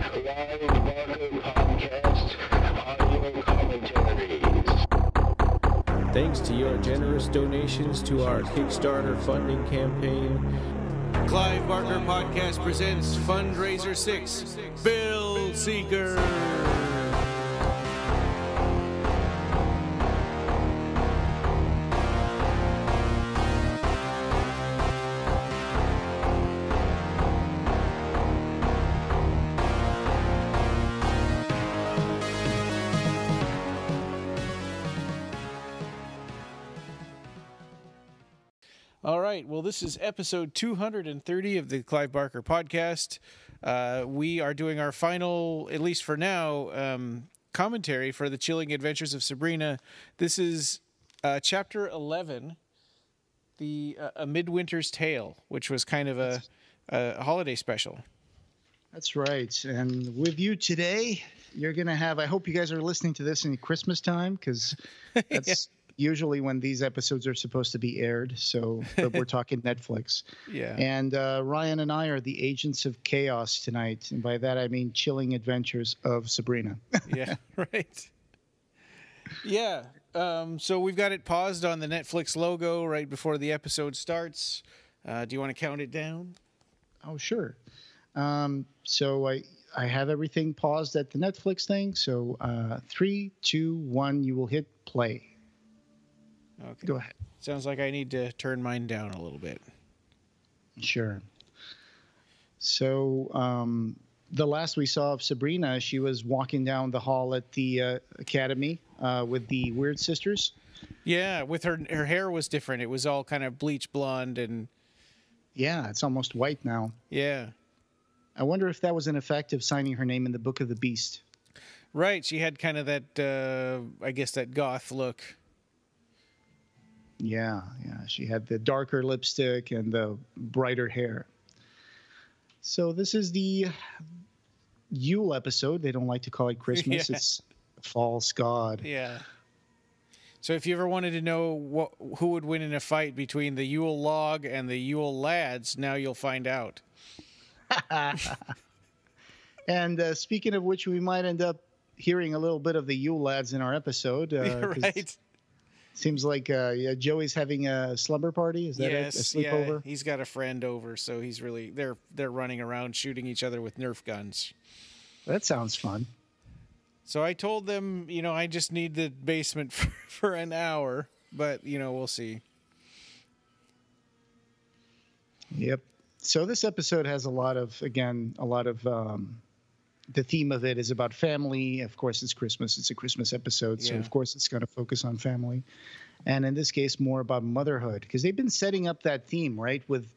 Clive Barker Podcast audio commentaries. Thanks to your generous donations to our Kickstarter funding campaign, Clive Barker Podcast presents Fundraiser 6, Bill Seeker. All right, well, this is episode 230 of the Clive Barker Podcast. We are doing our final, at least for now, commentary for the Chilling Adventures of Sabrina. This is chapter 11, A Midwinter's Tale, which was kind of a holiday special. That's right. And with you today, you're going to have, I hope you guys are listening to this in Christmas time, because that's usually when these episodes are supposed to be aired. So but we're talking Netflix. Yeah. And Ryan and I are the agents of chaos tonight. And by that, I mean Chilling Adventures of Sabrina. Yeah, right. Yeah. So we've got it paused on the Netflix logo right before the episode starts. Do you want to count it down? Oh, sure. So I have everything paused at the Netflix thing. So 3, 2, 1, you will hit play. Okay. Go ahead. Sounds like I need to turn mine down a little bit. Sure. So the last we saw of Sabrina, she was walking down the hall at the academy with the Weird Sisters. Yeah, with her hair was different. It was all kind of bleach blonde and... Yeah, it's almost white now. Yeah. I wonder if that was an effect of signing her name in the Book of the Beast. Right, she had kind of that, I guess, that goth look. Yeah. She had the darker lipstick and the brighter hair. So this is the Yule episode. They don't like to call it Christmas. Yeah. It's false god. Yeah. So if you ever wanted to know who would win in a fight between the Yule log and the Yule lads, now you'll find out. And speaking of which, we might end up hearing a little bit of the Yule lads in our episode. Right. Seems like Joey's having a slumber party. Is that a sleepover? Yeah, he's got a friend over, so he's really they're running around shooting each other with Nerf guns. That sounds fun. So I told them, I just need the basement for an hour, but we'll see. Yep. So this episode has a lot of the theme of it is about family. Of course, it's Christmas. It's a Christmas episode. So, of course, it's going to focus on family. And in this case, more about motherhood. Because they've been setting up that theme, right, with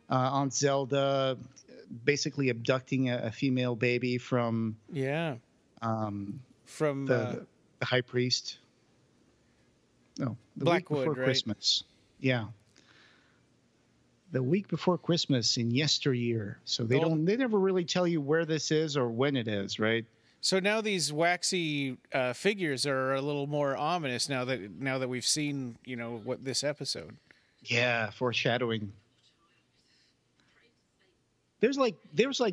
Aunt Zelda basically abducting a female baby from the high priest. No, the Blackwood, week before right? Christmas. Yeah. The week before Christmas in yesteryear. So they never really tell you where this is or when it is, right? So now these waxy figures are a little more ominous now that we've seen, what this episode. Yeah, foreshadowing. There's like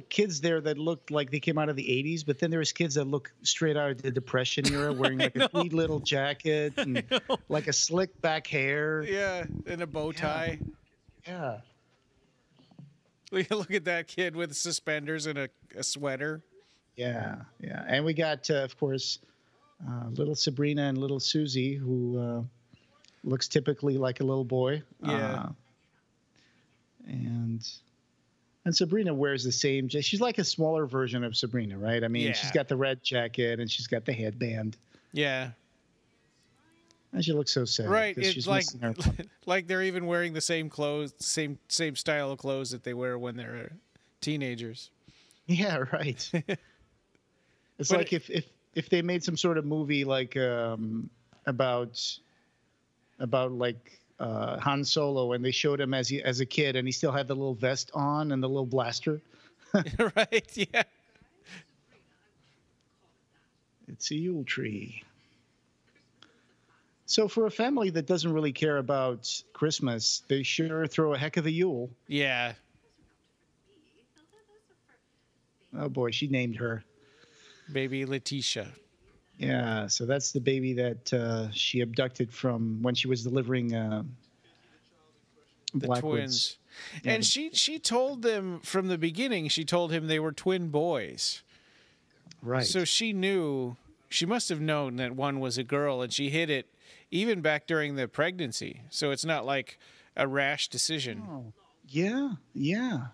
kids there that looked like they came out of the 80s, but then there's kids that look straight out of the Depression era wearing like a sweet little jacket and like a slick back hair. Yeah, and a bow tie. Yeah. Look at that kid with suspenders and a sweater. Yeah. And we got, of course, little Sabrina and little Susie, who looks typically like a little boy. Yeah. And Sabrina wears the same. She's like a smaller version of Sabrina, right? I mean, she's got the red jacket and she's got the headband. Yeah. And she looks so sad. Right, it's like they're even wearing the same clothes, same style of clothes that they wear when they're teenagers. Yeah, right. It's like if they made some sort of movie like about like Han Solo, and they showed him as a kid, and he still had the little vest on and the little blaster. Right? Yeah. It's a Yule tree. So for a family that doesn't really care about Christmas, they sure throw a heck of a Yule. Yeah. Oh boy, she named her. Baby Letitia. Yeah, so that's the baby that she abducted from when she was delivering The Blackwood's. twins. And Yeah, she told them from the beginning, she told him they were twin boys. right. So she knew, she must have known that one was a girl, and she hid it even back during the pregnancy. So it's not like a rash decision. Oh, yeah, yeah.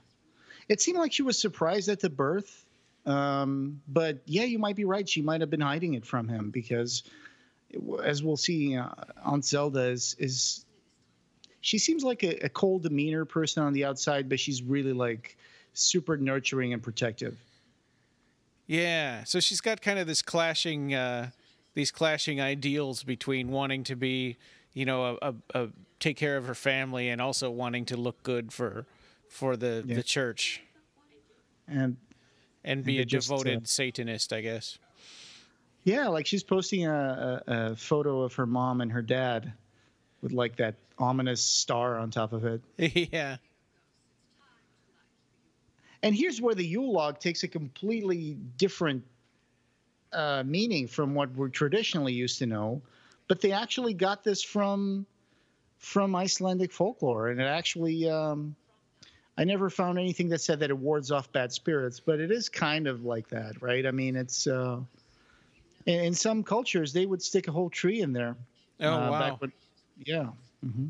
It seemed like she was surprised at the birth. But yeah, you might be right. She might have been hiding it from him because, as we'll see, Aunt Zelda is she seems like a cold demeanor person on the outside, but she's really like super nurturing and protective. Yeah. So she's got kind of these clashing ideals between wanting to be, a take care of her family and also wanting to look good for the church And be a just, devoted Satanist, I guess. yeah, like she's posting a photo of her mom and her dad with like that ominous star on top of it. Yeah. And here's where the Yule log takes a completely different meaning from what we're traditionally used to know. But they actually got this from Icelandic folklore, and it actually I never found anything that said that it wards off bad spirits, but it is kind of like that, right? I mean, it's in some cultures they would stick a whole tree in there. Oh, wow. Yeah. Mm-hmm.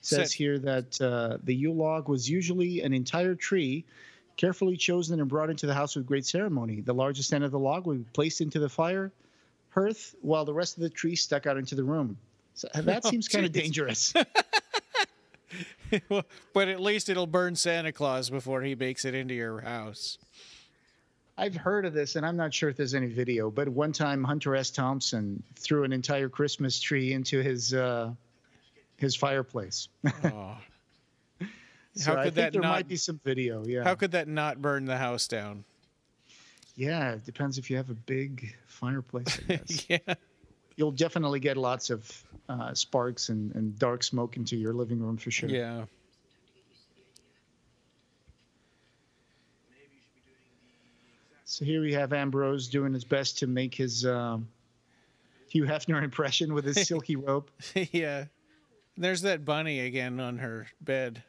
Says here that the Yule log was usually an entire tree, carefully chosen and brought into the house with great ceremony. The largest end of the log would be placed into the fire hearth, while the rest of the tree stuck out into the room. So that seems kind of dangerous. But at least it'll burn Santa Claus before he makes it into your house. I've heard of this, and I'm not sure if there's any video, but one time Hunter S. Thompson threw an entire Christmas tree into his fireplace. Oh. So How could I think that there not, might be some video, yeah. How could that not burn the house down? Yeah, it depends if you have a big fireplace, I guess. Yeah. You'll definitely get lots of sparks and dark smoke into your living room for sure. Yeah. So here we have Ambrose doing his best to make his Hugh Hefner impression with his silky robe. Yeah. There's that bunny again on her bed.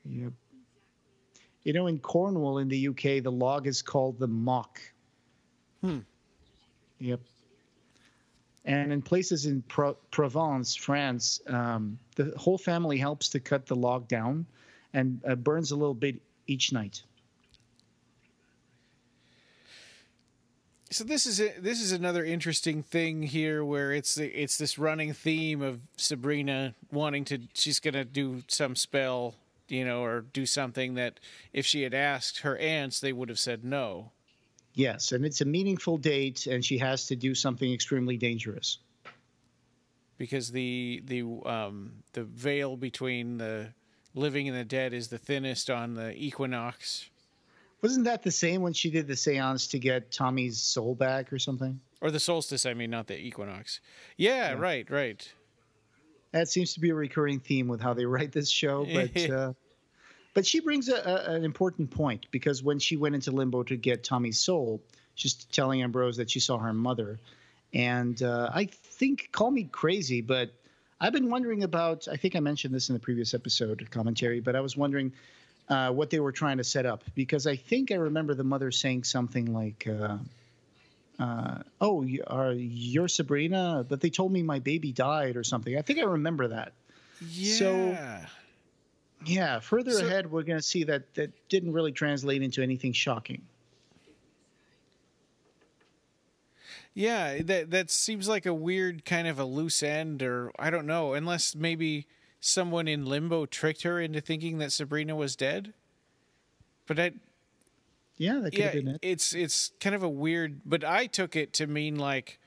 Yep. You know, in Cornwall in the UK, the log is called the mock. Yep. And in places in Provence, France, the whole family helps to cut the log down and burns a little bit each night. So this is another interesting thing here, where it's this running theme of Sabrina wanting to, she's gonna do some spell, or do something that if she had asked her aunts, they would have said no. Yes, and it's a meaningful date, and she has to do something extremely dangerous. Because the veil between the living and the dead is the thinnest on the equinox. Wasn't that the same when she did the seance to get Tommy's soul back or something? Or the solstice, I mean, not the equinox. Yeah. Right. That seems to be a recurring theme with how they write this show. But she brings an important point, because when she went into limbo to get Tommy's soul, she's telling Ambrose that she saw her mother. And I think, call me crazy, but I've been wondering about, I think I mentioned this in the previous episode commentary, but I was wondering what they were trying to set up, because I think I remember the mother saying something like, oh, you're Sabrina, but they told me my baby died or something. I think I remember that. Yeah. So, yeah, further ahead, we're going to see that didn't really translate into anything shocking. Yeah, that seems like a weird kind of a loose end, or I don't know, unless maybe someone in limbo tricked her into thinking that Sabrina was dead. But that could have been it. It's kind of a weird, but I took it to mean like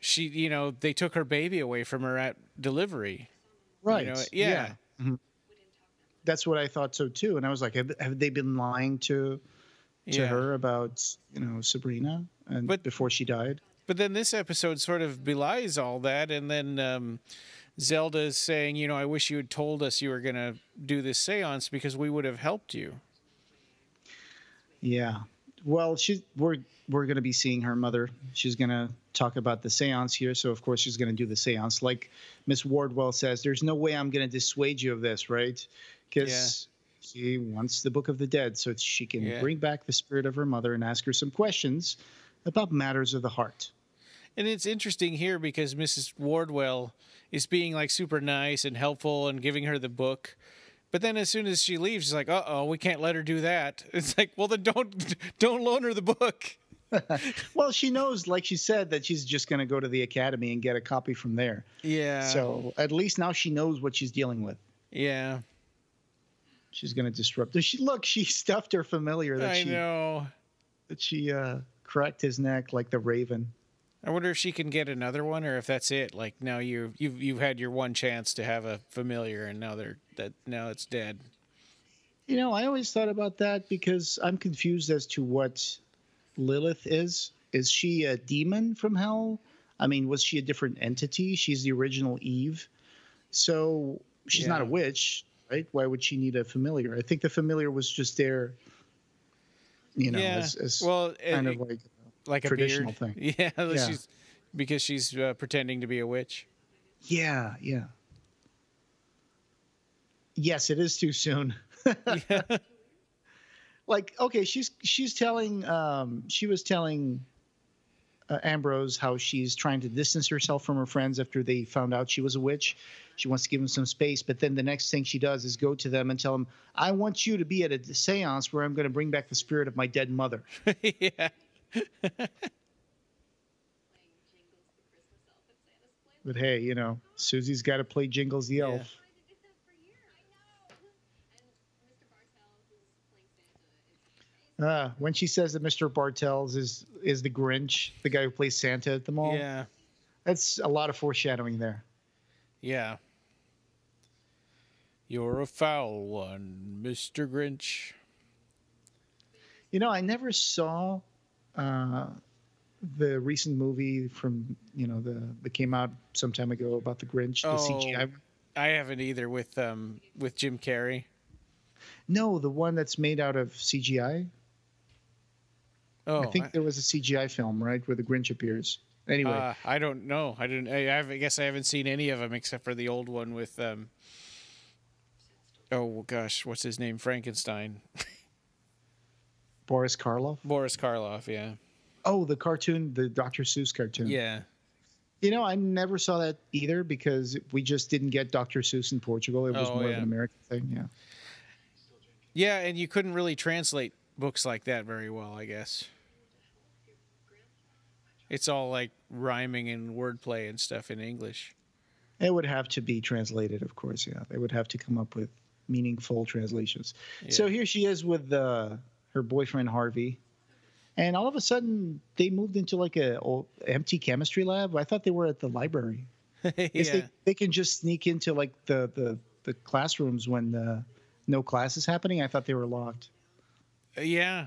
she, they took her baby away from her at delivery. Right. Yeah. Mm-hmm. That's what I thought so too. And I was like, have they been lying to her about, Sabrina before she died? But then this episode sort of belies all that, and then Zelda's saying, I wish you had told us you were going to do this seance because we would have helped you. Yeah. Well, we're going to be seeing her mother. She's going to talk about the seance here. So, of course, she's going to do the seance. Like Miss Wardwell says, there's no way I'm going to dissuade you of this, right? Because she wants the Book of the Dead so she can bring back the spirit of her mother and ask her some questions about matters of the heart. And it's interesting here because Mrs. Wardwell is being like super nice and helpful and giving her the book. But then as soon as she leaves, she's like, uh-oh, we can't let her do that. It's like, well, then don't loan her the book. Well, she knows, like she said, that she's just going to go to the academy and get a copy from there. Yeah. So at least now she knows what she's dealing with. Yeah. She's going to disrupt. She stuffed her familiar I know. That she cracked his neck like the raven. I wonder if she can get another one, or if that's it. Like now you've had your one chance to have a familiar, and now now it's dead. I always thought about that because I'm confused as to what Lilith is. Is she a demon from hell? I mean, was she a different entity? She's the original Eve, so she's not a witch, right? Why would she need a familiar? I think the familiar was just there, as kind of like a traditional beard thing. Yeah. She's pretending to be a witch. Yeah. Yes, it is too soon. Yeah. Like, okay, she was telling Ambrose how she's trying to distance herself from her friends after they found out she was a witch. She wants to give them some space, but then the next thing she does is go to them and tell them, I want you to be at a seance where I'm going to bring back the spirit of my dead mother. Yeah. But hey, Susie's got to play Jingles the elf. When she says that Mr. Bartels is the Grinch, the guy who plays Santa at the mall. Yeah. That's a lot of foreshadowing there. Yeah. You're a foul one, Mr. Grinch. I never saw the recent movie from, that came out some time ago about the Grinch, the CGI. I haven't either with Jim Carrey. No, the one that's made out of CGI. Oh, I think there was a CGI film, right, where the Grinch appears. Anyway, I don't know. I guess I haven't seen any of them except for the old one with oh gosh, what's his name? Frankenstein. Boris Karloff. Boris Karloff, yeah. Oh, the cartoon, the Dr. Seuss cartoon. Yeah. I never saw that either because we just didn't get Dr. Seuss in Portugal. It was more of an American thing, yeah. Yeah, and you couldn't really translate books like that very well, I guess. It's all like rhyming and wordplay and stuff in English. It would have to be translated, of course, yeah. They would have to come up with meaningful translations. Yeah. So here she is with her boyfriend, Harvey. And all of a sudden, they moved into like a empty chemistry lab. I thought they were at the library. Yeah. They can just sneak into like the classrooms when no class is happening. I thought they were locked. Yeah.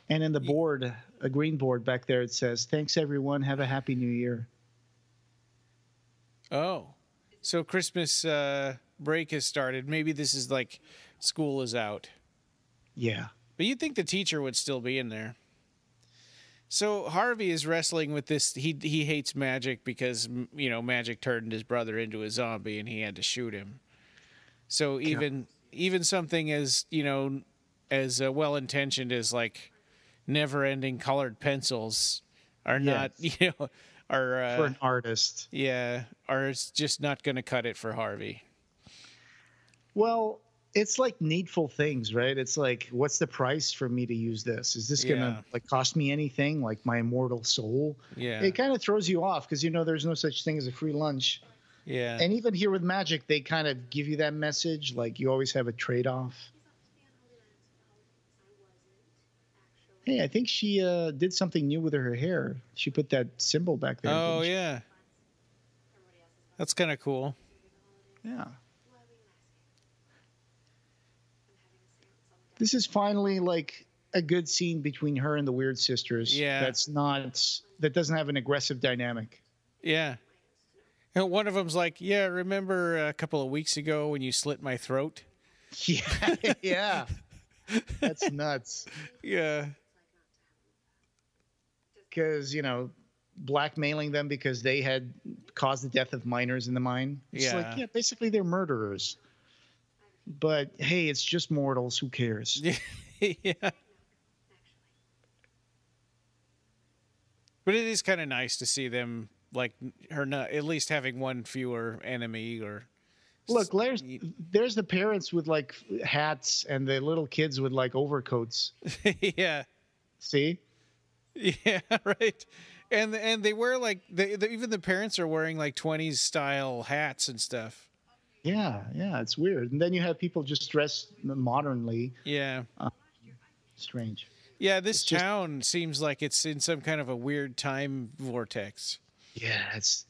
And in the board, a green board back there, it says, "Thanks, everyone. Have a happy new year." Oh. So Christmas break has started. Maybe this is like school is out. Yeah. But you'd think the teacher would still be in there. So Harvey is wrestling with this. He hates magic because, magic turned his brother into a zombie and he had to shoot him. So even something as, as well-intentioned as like never-ending colored pencils are not, are... for an artist. Yeah, are just not going to cut it for Harvey. Well, it's like needful things, right? It's like, what's the price for me to use this? Is this going to cost me anything, like my immortal soul? Yeah. It kind of throws you off because, there's no such thing as a free lunch. Yeah. And even here with magic, they kind of give you that message, like you always have a trade-off. Hey, I think she did something new with her hair. She put that symbol back there. Oh, yeah. That's kind of cool. Yeah. This is finally like a good scene between her and the Weird Sisters. Yeah. That doesn't have an aggressive dynamic. Yeah. And one of them's like, yeah, remember a couple of weeks ago when you slit my throat? Yeah, yeah. That's nuts. Yeah. Because, blackmailing them because they had caused the death of miners in the mine. It's like, yeah, basically they're murderers. But hey, it's just mortals. Who cares? Yeah. But it is kind of nice to see them, like, her not at least having one fewer enemy. Or look, there's the parents with like hats and the little kids with like overcoats. Yeah. See? Yeah, right. And they wear like even the parents are wearing like 20s style hats and stuff. Yeah, it's weird. And then you have people just dressed modernly. Yeah. Strange. Yeah, this town seems like it's in some kind of a weird time vortex. Yeah, it's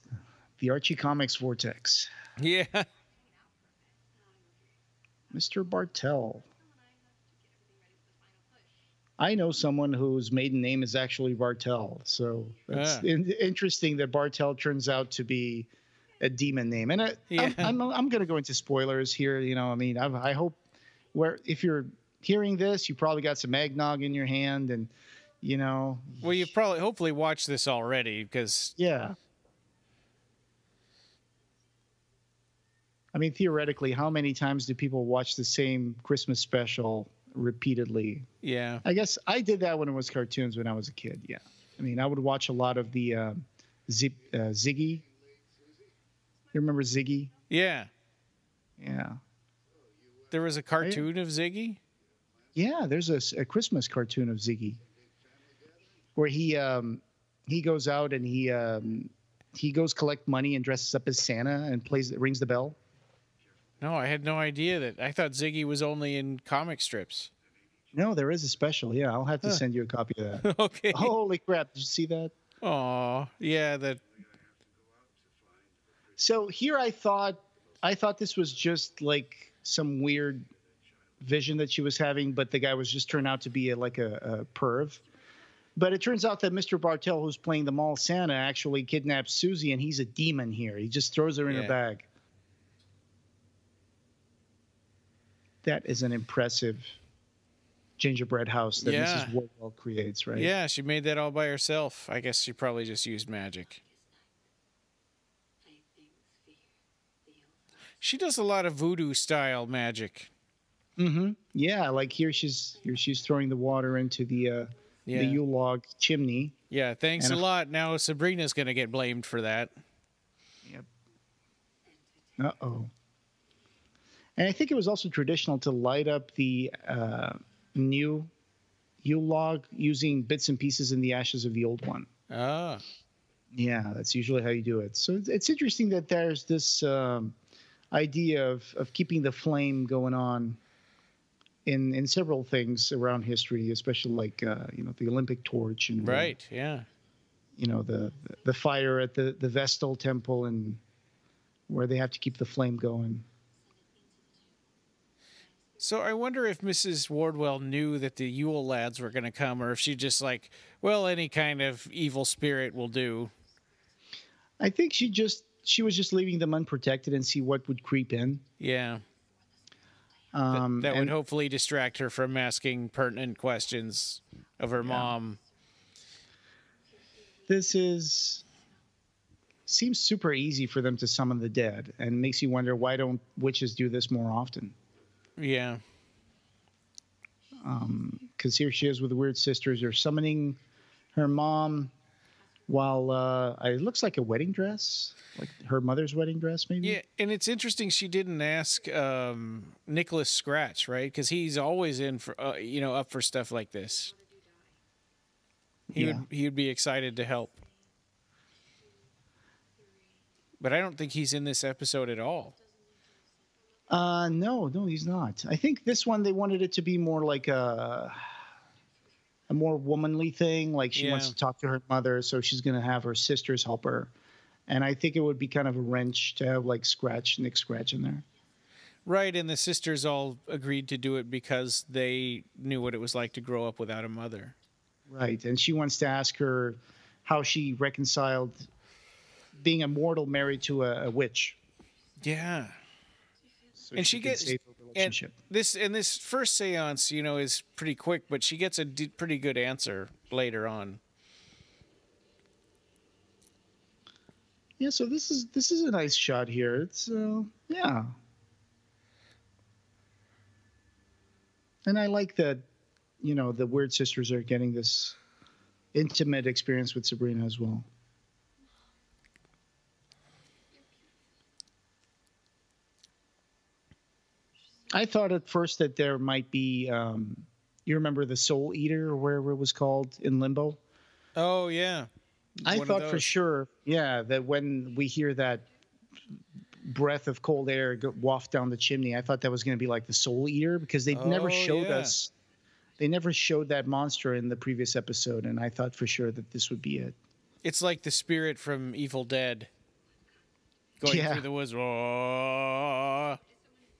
the Archie Comics vortex. Yeah. Mr. Bartell. I know someone whose maiden name is actually Bartell. So it's interesting that Bartell turns out to be a demon name. And I'm going to go into spoilers here. I hope if you're hearing this, you probably got some eggnog in your hand and, Well, you've probably hopefully watched this already because. Yeah. I mean, theoretically, how many times do people watch the same Christmas special repeatedly? Yeah. I guess I did that when it was cartoons when I was a kid. Yeah. I mean, I would watch a lot of the Ziggy. You remember Ziggy? Yeah. Yeah. There was a cartoon of Ziggy? Yeah, there's a Christmas cartoon of Ziggy where he goes out and he goes collect money and dresses up as Santa and rings the bell. No, I had no idea that. I thought Ziggy was only in comic strips. No, there is a special. Yeah, I'll have to send you a copy of that. Okay. Holy crap. Did you see that? Oh, yeah. So here I thought this was just like some weird vision that she was having, but the guy was just turned out to be a perv. But it turns out that Mr. Bartell, who's playing the mall Santa, actually kidnaps Susie, and he's a demon here. He just throws her in a bag. That is an impressive gingerbread house that Mrs. Wardwell creates, right? Yeah, she made that all by herself. I guess she probably just used magic. She does a lot of voodoo-style magic. Mm-hmm. Yeah, like here she's throwing the water into the yule log chimney. Yeah, thanks a lot. Now Sabrina's going to get blamed for that. Yep. Uh-oh. And I think it was also traditional to light up the new yule log using bits and pieces in the ashes of the old one. Ah. Yeah, that's usually how you do it. So it's interesting that there's this idea of keeping the flame going on in several things around history, especially like the Olympic torch and the fire at the Vestal Temple and where they have to keep the flame going. So I wonder if Mrs. Wardwell knew that the Yule lads were going to come, or if she just like, well, any kind of evil spirit will do. I think she was just leaving them unprotected and see what would creep in. Yeah. That would hopefully distract her from asking pertinent questions of her mom. This seems super easy for them to summon the dead, and makes you wonder, why don't witches do this more often? Yeah. Because here she is with the weird sisters. They're summoning her mom while it looks like a wedding dress, like her mother's wedding dress, maybe. Yeah, and it's interesting she didn't ask Nicholas Scratch, right? Because he's always in for up for stuff like this. He would be excited to help, but I don't think he's in this episode at all. No, he's not. I think this one they wanted it to be more like a more womanly thing. Like she wants to talk to her mother, so she's going to have her sisters help her. And I think it would be kind of a wrench to have like Nick Scratch in there. Right, and the sisters all agreed to do it because they knew what it was like to grow up without a mother. Right, and she wants to ask her how she reconciled being a mortal married to a witch. Yeah. So And she can gets save her relationship. this first seance, is pretty quick, but she gets a pretty good answer later on. Yeah, so this is a nice shot here. It's yeah. And I like that, the Weird Sisters are getting this intimate experience with Sabrina as well. I thought at first that there might be, you remember the Soul Eater or wherever it was called in Limbo? Oh, yeah. I thought for sure, yeah, that when we hear that breath of cold air waft down the chimney, I thought that was going to be like the Soul Eater, because they never showed us. They never showed that monster in the previous episode, and I thought for sure that this would be it. It's like the spirit from Evil Dead going through the woods. Oh.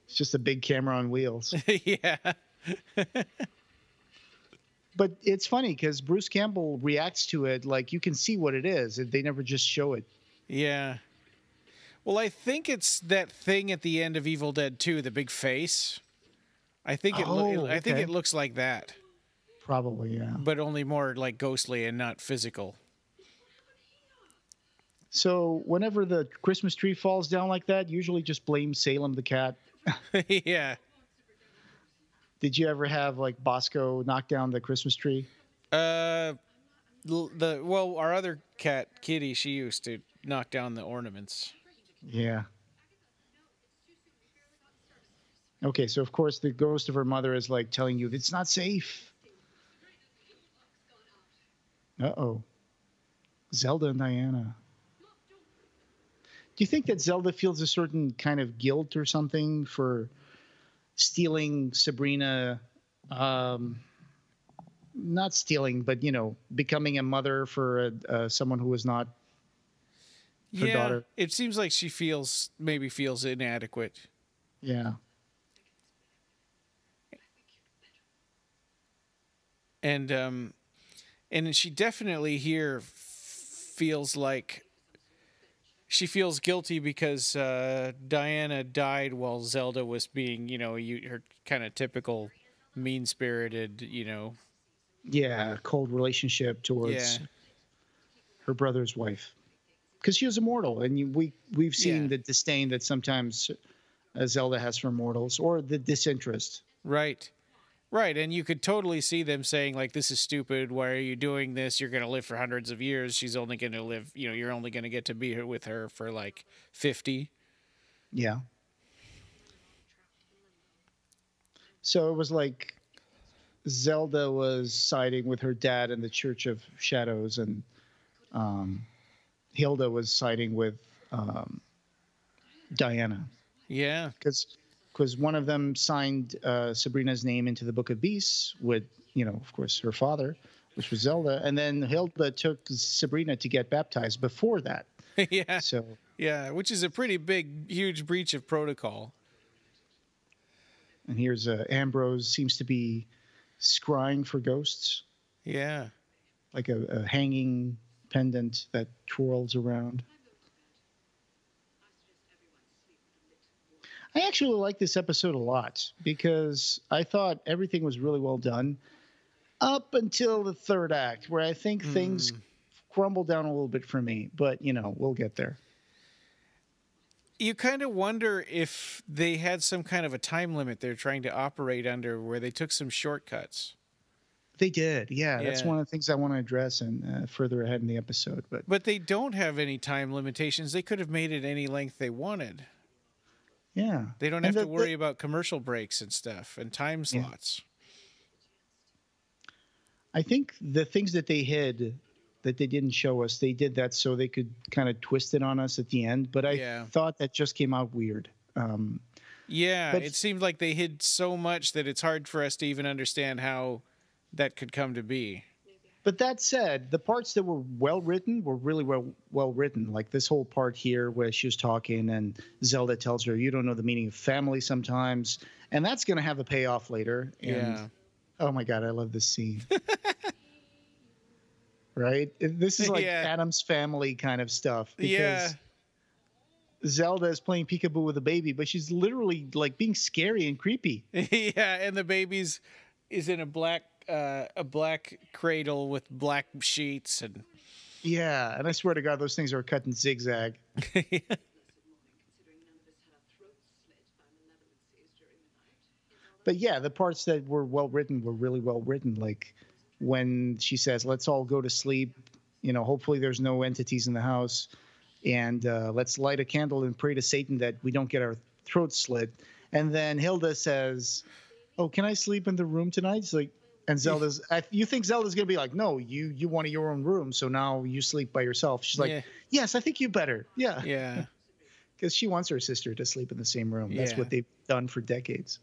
It's just a big camera on wheels. Yeah. But it's funny because Bruce Campbell reacts to it like you can see what it is. They never just show it. Yeah. Well, I think it's that thing at the end of Evil Dead 2, the big face. I think it looks like that. Probably, yeah. But only more like ghostly and not physical. So whenever the Christmas tree falls down like that, usually just blame Salem the cat. Yeah. Did you ever have like Bosco knock down the Christmas tree? Our other cat, Kitty, she used to knock down the ornaments. Yeah. Okay, so of course the ghost of her mother is like telling you it's not safe. Uh-oh. Zelda and Diana. Do you think that Zelda feels a certain kind of guilt or something for stealing Sabrina? Not stealing, but, becoming a mother for someone who was not her daughter. It seems like she feels inadequate. Yeah. And she definitely here feels like she feels guilty because Diana died while Zelda was being, her kind of typical mean-spirited, Yeah, cold relationship towards her brother's wife. Because she was immortal, and we've seen the disdain that sometimes Zelda has for mortals, or the disinterest. Right, and you could totally see them saying, like, this is stupid, why are you doing this? You're going to live for hundreds of years. She's only going to live, you're only going to get to be here with her for, like, 50. Yeah. So it was like Zelda was siding with her dad in the Church of Shadows, and Hilda was siding with Diana. Yeah. Because one of them signed Sabrina's name into the Book of Beasts with, of course, her father, which was Zelda. And then Hilda took Sabrina to get baptized before that. Yeah. So yeah, which is a pretty huge breach of protocol. And here's Ambrose seems to be scrying for ghosts. Yeah. Like a hanging pendant that twirls around. I actually like this episode a lot because I thought everything was really well done up until the third act, where I think things crumble down a little bit for me. But, we'll get there. You kind of wonder if they had some kind of a time limit they're trying to operate under where they took some shortcuts. They did, yeah. That's one of the things I want to address and further ahead in the episode. But they don't have any time limitations. They could have made it any length they wanted. Yeah. They don't have to worry about commercial breaks and stuff and time slots. I think the things that they hid that they didn't show us, they did that so they could kind of twist it on us at the end. But I thought that just came out weird. It seemed like they hid so much that it's hard for us to even understand how that could come to be. But that said, the parts that were well written were really well written. Like this whole part here where she was talking and Zelda tells her, you don't know the meaning of family sometimes. And that's going to have a payoff later. And, oh my God, I love this scene. right? This is like Yeah. Adam's Family kind of stuff because Yeah. Zelda is playing peekaboo with a baby, but she's literally like being scary and creepy. Yeah, and the baby's is in a black cradle with black sheets and Yeah, and I swear to God, those things are cut in zigzag. But yeah, the parts that were well written were really well written. Like when she says, "Let's all go to sleep," hopefully there's no entities in the house, and let's light a candle and pray to Satan that we don't get our throats slit. And then Hilda says, "Oh, can I sleep in the room tonight?" It's like, and you think Zelda's gonna be like, "No, you wanted your own room, so now you sleep by yourself." She's like, Yeah. "Yes, I think you better." Yeah, yeah. because she wants her sister to sleep in the same room. That's Yeah. what they've done for decades.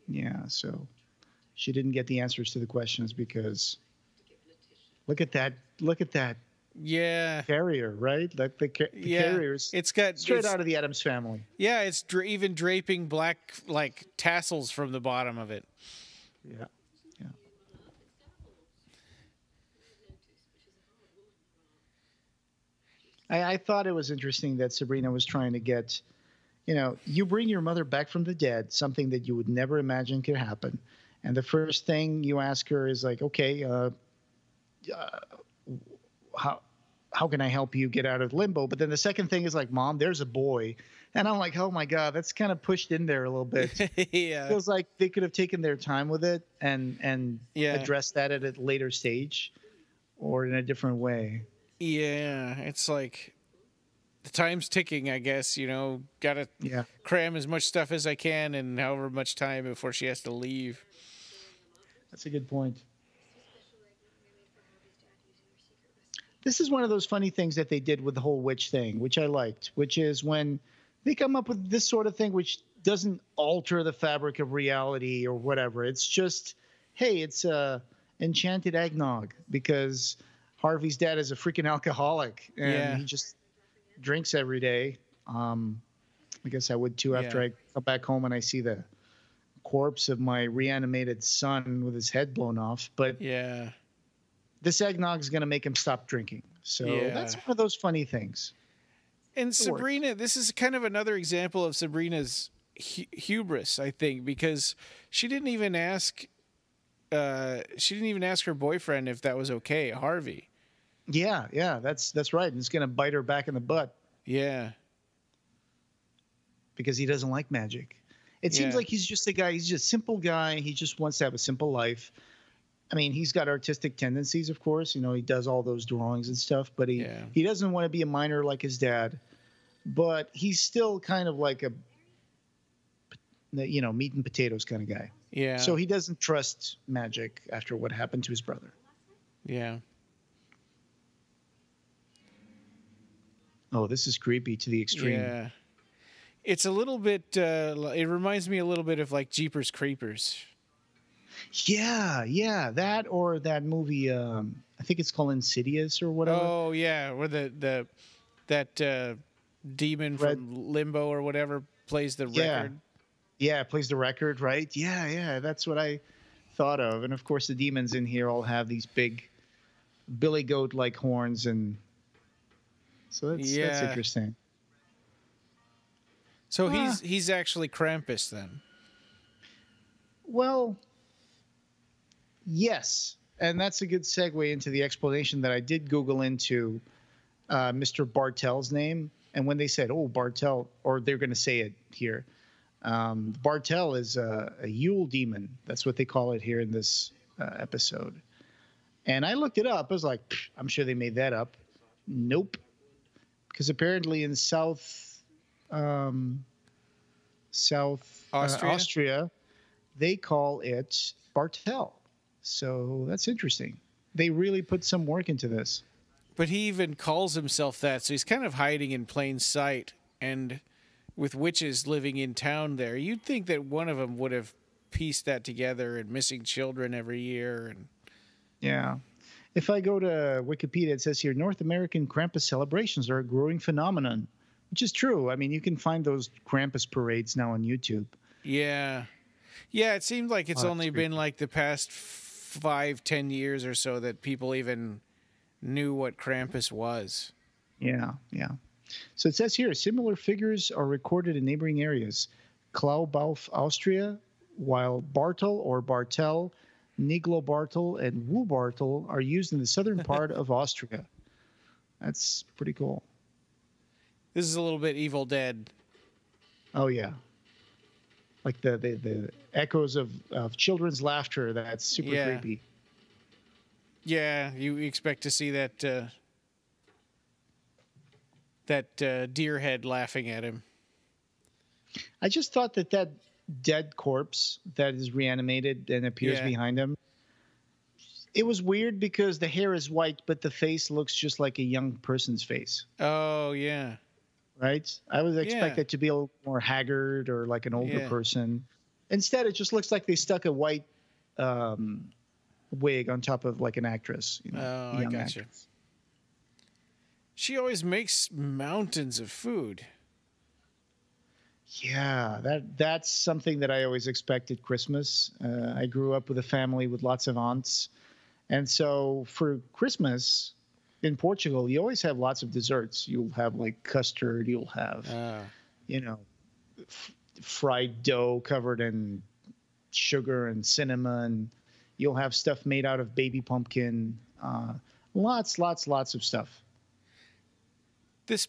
Yeah, so she didn't get the answers to the questions because look at that Yeah. carrier, right? Like the carriers. It's got Straight out of the Addams Family. Yeah, it's even draping black like tassels from the bottom of it. Yeah, yeah. I thought it was interesting that Sabrina was trying to get, you bring your mother back from the dead, something that you would never imagine could happen. And the first thing you ask her is like, okay, how can I help you get out of limbo? But then the second thing is like, Mom, there's a boy. And I'm like, oh my God, that's kind of pushed in there a little bit. Yeah. Feels like they could have taken their time with it and Yeah. addressed that at a later stage or in a different way. Yeah, it's like the time's ticking, I guess, gotta Yeah. cram as much stuff as I can in however much time before she has to leave. That's a good point. This is one of those funny things that they did with the whole witch thing, which I liked, which is when they come up with this sort of thing, which doesn't alter the fabric of reality or whatever. It's just, hey, it's enchanted eggnog because Harvey's dad is a freaking alcoholic and he just drinks every day. I guess I would too after I come back home and I see the corpse of my reanimated son with his head blown off. But Yeah. this eggnog is going to make him stop drinking. So that's one of those funny things. And Sabrina, this is kind of another example of Sabrina's hubris, I think, because she didn't even ask her boyfriend if that was okay, Harvey. Yeah, that's right. And it's going to bite her back in the butt. Yeah. Because he doesn't like magic. It seems like he's just a simple guy. He just wants to have a simple life. I mean, he's got artistic tendencies, of course. He does all those drawings and stuff, but he doesn't want to be a miner like his dad. But he's still kind of like a, meat and potatoes kind of guy. Yeah. So he doesn't trust magic after what happened to his brother. Yeah. Oh, this is creepy to the extreme. Yeah. It's a little bit, it reminds me a little bit of like Jeepers Creepers. Yeah. That or that movie, I think it's called Insidious or whatever. Oh, yeah. Where that demon from Limbo or whatever plays the record. Yeah, it plays the record, right? Yeah. That's what I thought of. And of course, the demons in here all have these big billy goat like horns. And so that's interesting. So he's actually Krampus then. Well, yes. And that's a good segue into the explanation that I did Google into Mr. Bartell's name. And when they said, Bartell, or they're going to say it here, Bartell is a Yule demon. That's what they call it here in this episode. And I looked it up. I was like, I'm sure they made that up. Nope. Because apparently in South Austria, they call it Bartell. So that's interesting. They really put some work into this. But he even calls himself that, so he's kind of hiding in plain sight. And with witches living in town there, you'd think that one of them would have pieced that together and missing children every year. And yeah. If I go to Wikipedia, it says here, North American Krampus celebrations are a growing phenomenon, which is true. I mean, you can find those Krampus parades now on YouTube. Yeah. Yeah, it seems like it's Oh, only that's been creepy. like the past 5-10 years or so that people even knew what Krampus was. Yeah, yeah. So it says here similar figures are recorded in neighboring areas. Klaubauf, Austria, while Bartel or Bartel, Niglo Bartel, and Wubartel are used in the southern part of Austria. That's pretty cool. This is a little bit Evil Dead. Oh, yeah. Like the echoes of children's laughter. That's super Yeah. creepy. Yeah, you expect to see that deer head laughing at him. I just thought that dead corpse that is reanimated and appears Yeah. behind him, it was weird because the hair is white, but the face looks just like a young person's face, Oh, yeah. right? I would expect Yeah. it to be a little more haggard or like an older Yeah. person. Instead, it just looks like they stuck a white wig on top of like an actress, Oh, a I young gotcha. actress. She always makes mountains of food. Yeah, that's something that I always expected Christmas. I grew up with a family with lots of aunts. And so for Christmas in Portugal, you always have lots of desserts. You'll have like custard, you'll have, you know, fried dough covered in sugar and cinnamon. You'll have stuff made out of baby pumpkin. Lots of stuff. This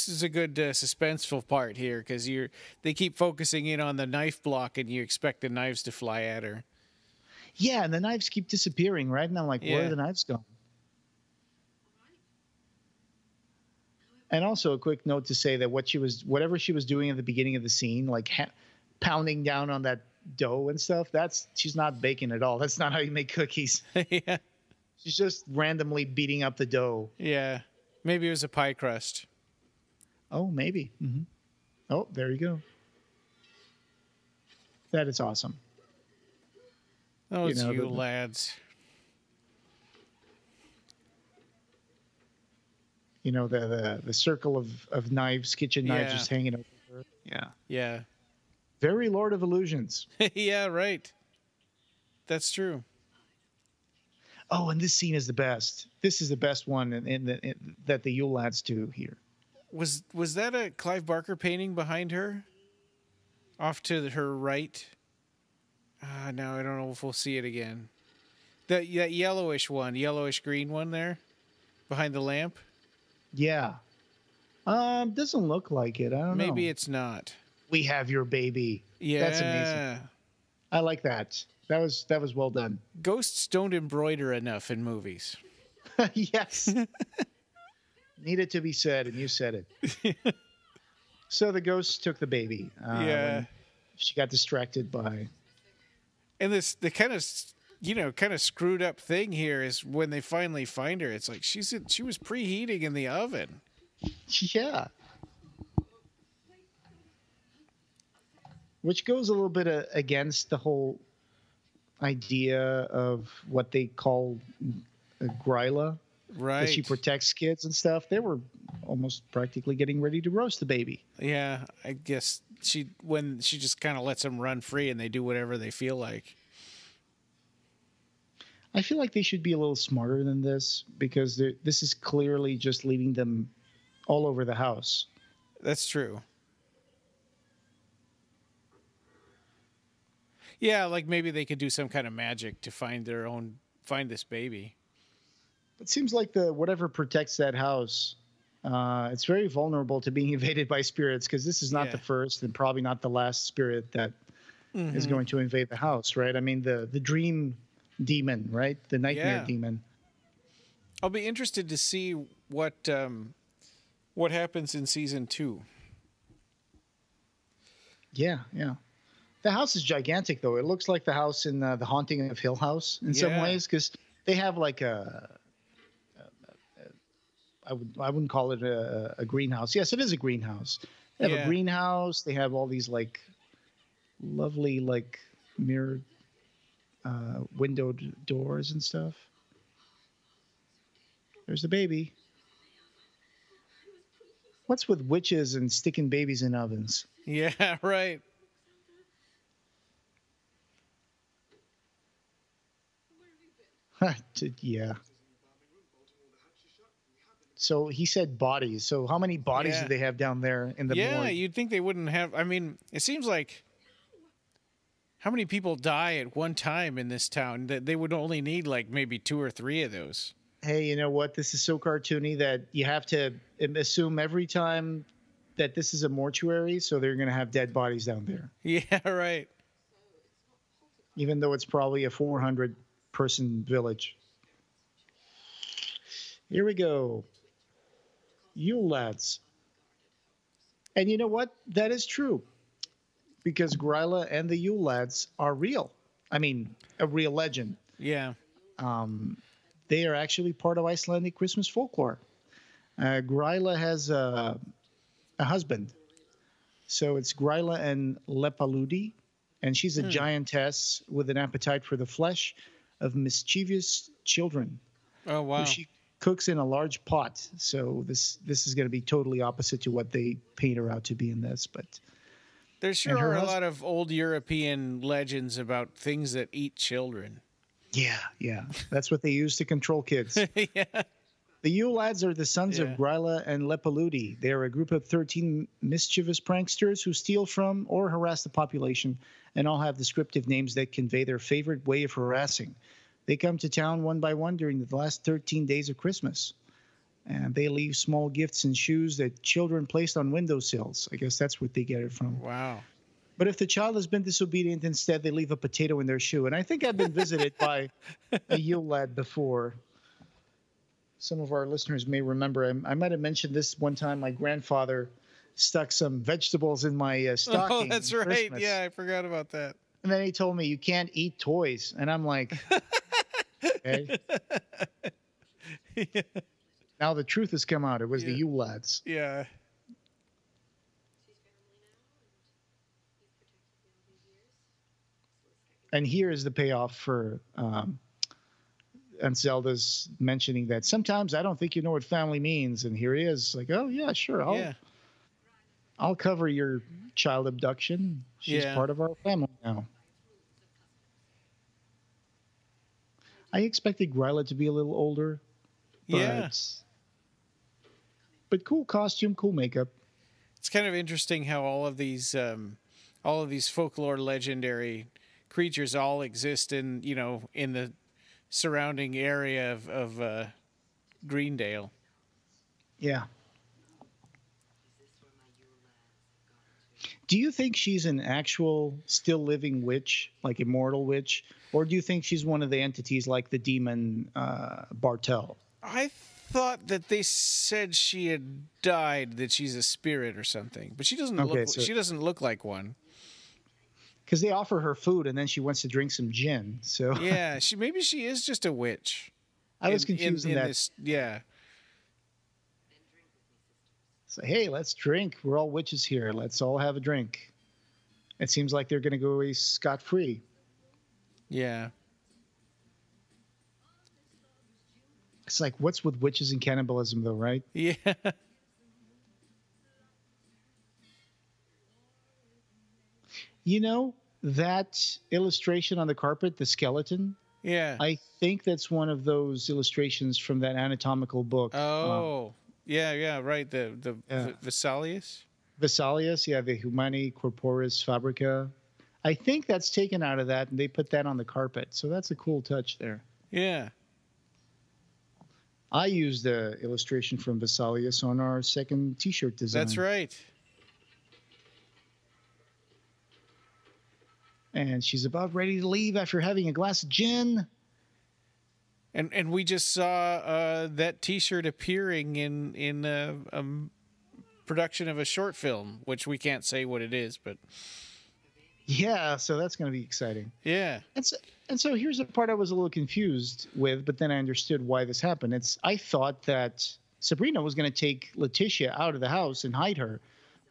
is a good suspenseful part here because they keep focusing in on the knife block and you expect the knives to fly at her. Yeah, and the knives keep disappearing, right? And I'm like, where Yeah. are the knives going? And also a quick note to say that whatever she was doing at the beginning of the scene, like pounding down on that dough and stuff, she's not baking at all. That's not how you make cookies. Yeah. She's just randomly beating up the dough. Yeah. Maybe it was a pie crust. Oh, maybe. Mm-hmm. Oh, there you go. That is awesome. Oh, it's you the- lads. The circle of knives, kitchen knives, Yeah. just hanging over her. Yeah. Yeah. Very Lord of Illusions. Yeah, right. That's true. Oh, and this scene is the best. This is the best one that the Yule lads do here. Was that a Clive Barker painting behind her? Off to her right? No, I don't know if we'll see it again. That yellowish green one there behind the lamp. Yeah. Doesn't look like it. I don't know. Maybe it's not. We have your baby. Yeah. That's amazing. I like that. That was well done. Ghosts don't embroider enough in movies. Yes. Needed to be said, and you said it. So the ghost took the baby. Yeah. When she got distracted by. And the kind of screwed up thing here is when they finally find her, it's like she was preheating in the oven. Yeah. Which goes a little bit against the whole idea of what they call Gryla. Right. That she protects kids and stuff. They were almost practically getting ready to roast the baby. Yeah, I guess she just kind of lets them run free and they do whatever they feel like. I feel like they should be a little smarter than this because this is clearly just leaving them all over the house. That's true. Yeah, like maybe they could do some kind of magic to find this baby. It seems like whatever protects that house, it's very vulnerable to being invaded by spirits because this is not the first and probably not the last spirit that is going to invade the house, right? I mean, the dream demon, right? The nightmare demon. I'll be interested to see what happens in season 2. Yeah. The house is gigantic, though. It looks like the house in The Haunting of Hill House in some ways because they have like I wouldn't call it a greenhouse. Yes, it is a greenhouse. They have a greenhouse. They have all these like lovely like mirrored windowed doors and stuff. There's the baby. What's with witches and sticking babies in ovens? Yeah, right. Yeah. So he said bodies. So how many bodies do Yeah. they have down there in the Yeah, morgue? you'd think they wouldn't have. I mean, it seems like how many people die at one time in this town that they would only need like maybe 2 or 3 of those. Hey, you know what? This is so cartoony that you have to assume every time that this is a mortuary, so they're going to have dead bodies down there, Yeah, right. even though it's probably a 400-person village. Here we go. Yule lads. And you know what? That is true. Because Gryla and the Yule lads are real. I mean, a real legend. Yeah. They are actually part of Icelandic Christmas folklore. Gryla has a husband. So it's Gryla and Lepaludi. And she's a giantess with an appetite for the flesh of mischievous children. Oh, wow. She cooks in a large pot. So this is going to be totally opposite to what they paint her out to be in this. But There sure are a lot of old European legends about things that eat children. yeah. That's what they use to control kids. Yeah. The Yule lads are the sons of Gryla and Lepaludi. They are a group of 13 mischievous pranksters who steal from or harass the population, and all have descriptive names that convey their favorite way of harassing. They come to town one by one during the last 13 days of Christmas, and they leave small gifts and shoes that children placed on windowsills. I guess that's where they get it from. Wow. But if the child has been disobedient, instead they leave a potato in their shoe. And I think I've been visited by a Yule lad before. Some of our listeners may remember. I might have mentioned this one time. My grandfather stuck some vegetables in my stocking. Oh, that's right. Christmas. Yeah, I forgot about that. And then he told me, you can't eat toys. And I'm like, okay. Yeah. Now the truth has come out. It was the Yule lads. Yeah. And here is the payoff for and Zelda's mentioning that sometimes I don't think you know what family means. And here he is like, oh, yeah, sure. I'll cover your child abduction. She's part of our family now. I expected Gryla to be a little older. But cool costume, cool makeup. It's kind of interesting how all of these folklore legendary creatures all exist in the surrounding area of Greendale. Yeah. Do you think she's an actual still living witch, like immortal witch, or do you think she's one of the entities like the demon Bartel? I thought that they said she had died, that she's a spirit or something, but she doesn't she doesn't look like one. Because they offer her food and then she wants to drink some gin. So yeah, maybe she is just a witch. I was confused in that. Yeah. So, hey, let's drink. We're all witches here. Let's all have a drink. It seems like they're going to go away scot-free. Yeah. It's like, what's with witches and cannibalism, though, right? Yeah. You know, that illustration on the carpet, the skeleton? Yeah. I think that's one of those illustrations from that anatomical book. Oh. Yeah, right. The Vesalius? Vesalius, the Humani Corporis Fabrica. I think that's taken out of that, and they put that on the carpet. So that's a cool touch there. Yeah. I used the illustration from Vesalius on our second T-shirt design. That's right. And she's about ready to leave after having a glass of gin. And we just saw that T-shirt appearing in a production of a short film, which we can't say what it is, but yeah, so that's going to be exciting. Yeah. And so here's the part I was a little confused with, but then I understood why this happened. I thought that Sabrina was going to take Letitia out of the house and hide her,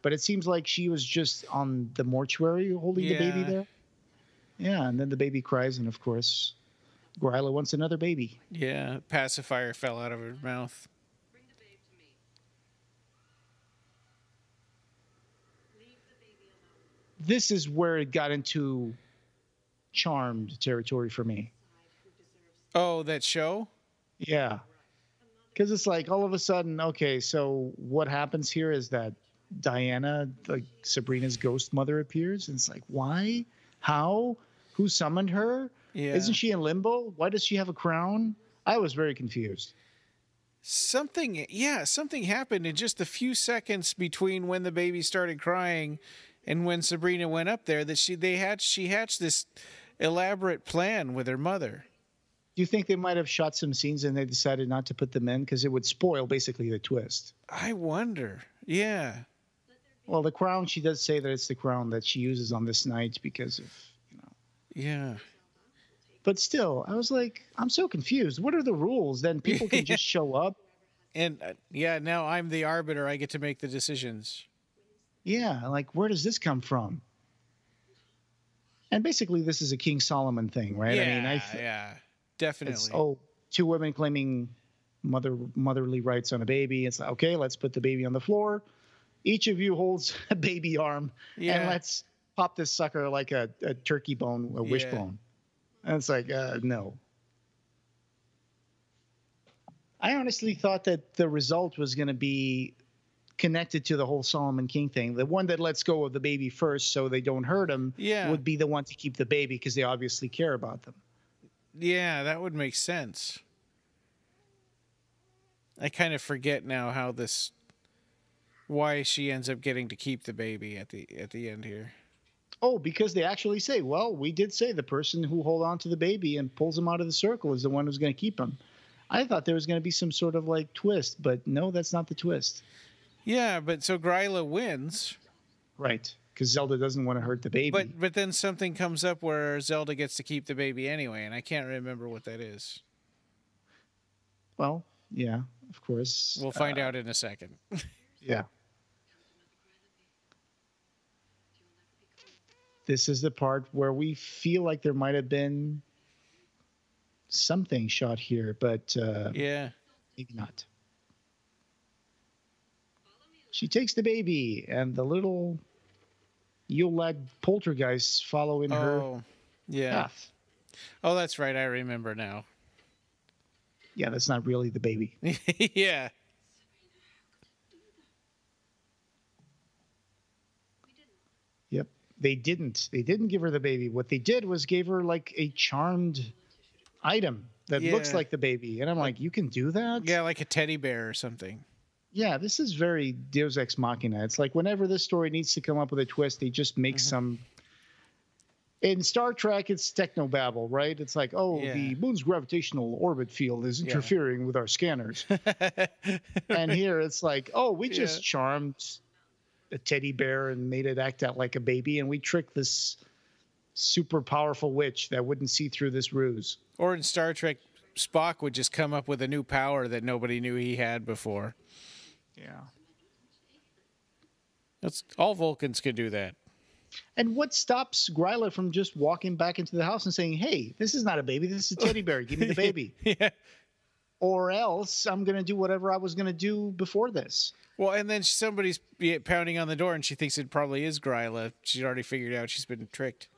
but it seems like she was just on the mortuary holding the baby there. Yeah, and then the baby cries, and of course, Gryla wants another baby. Yeah, pacifier fell out of her mouth. Bring the babe to me. Leave the baby alone. This is where it got into Charmed territory for me. Oh, that show? Yeah. Because it's like all of a sudden, okay, so what happens here is that Diana, like Sabrina's ghost mother, appears. And it's like, why? How? Who summoned her? Yeah. Isn't she in limbo? Why does she have a crown? I was very confused. Something happened in just a few seconds between when the baby started crying and when Sabrina went up there that she hatched this elaborate plan with her mother. Do you think they might have shot some scenes and they decided not to put them in because it would spoil basically the twist? I wonder. Yeah. Well, the crown, she does say that it's the crown that she uses on this night because of, Yeah. But still, I was like, I'm so confused. What are the rules? Then people can just show up. And now I'm the arbiter. I get to make the decisions. Yeah, like where does this come from? And basically, this is a King Solomon thing, right? Yeah, definitely. It's, two women claiming motherly rights on a baby. It's like, okay, let's put the baby on the floor. Each of you holds a baby arm, and let's pop this sucker like a turkey bone, a wishbone. And it's like, no. I honestly thought that the result was going to be connected to the whole Solomon King thing. The one that lets go of the baby first so they don't hurt him would be the one to keep the baby because they obviously care about them. Yeah, that would make sense. I kind of forget now why she ends up getting to keep the baby at the end here. Oh, because they actually say, well, we did say the person who hold on to the baby and pulls him out of the circle is the one who's going to keep him. I thought there was going to be some sort of like twist, but no, that's not the twist. Yeah, but so Gryla wins. Right, because Zelda doesn't want to hurt the baby. But then something comes up where Zelda gets to keep the baby anyway, and I can't remember what that is. Well, yeah, of course. We'll find out in a second. Yeah. This is the part where we feel like there might have been something shot here, but maybe not. She takes the baby, and the little Yule poltergeists follow in her path. Oh, that's right. I remember now. Yeah, that's not really the baby. Yeah. Yep. They didn't give her the baby. What they did was gave her like a charmed item that looks like the baby. And I'm like, you can do that? Yeah, like a teddy bear or something. Yeah, this is very Deus Ex Machina. It's like whenever this story needs to come up with a twist, they just make some. In Star Trek, it's technobabble, right? It's like, the moon's gravitational orbit field is interfering with our scanners. And here it's like, we just charmed a teddy bear and made it act out like a baby, and we tricked this super powerful witch that wouldn't see through this ruse. Or in Star Trek, Spock would just come up with a new power that nobody knew he had before. Yeah. That's all Vulcans can do that. And what stops Gryla from just walking back into the house and saying, hey, this is not a baby, this is a teddy bear, give me the baby. Yeah. Or else I'm going to do whatever I was going to do before this. Well, and then somebody's pounding on the door and she thinks it probably is Gryla. She's already figured out she's been tricked.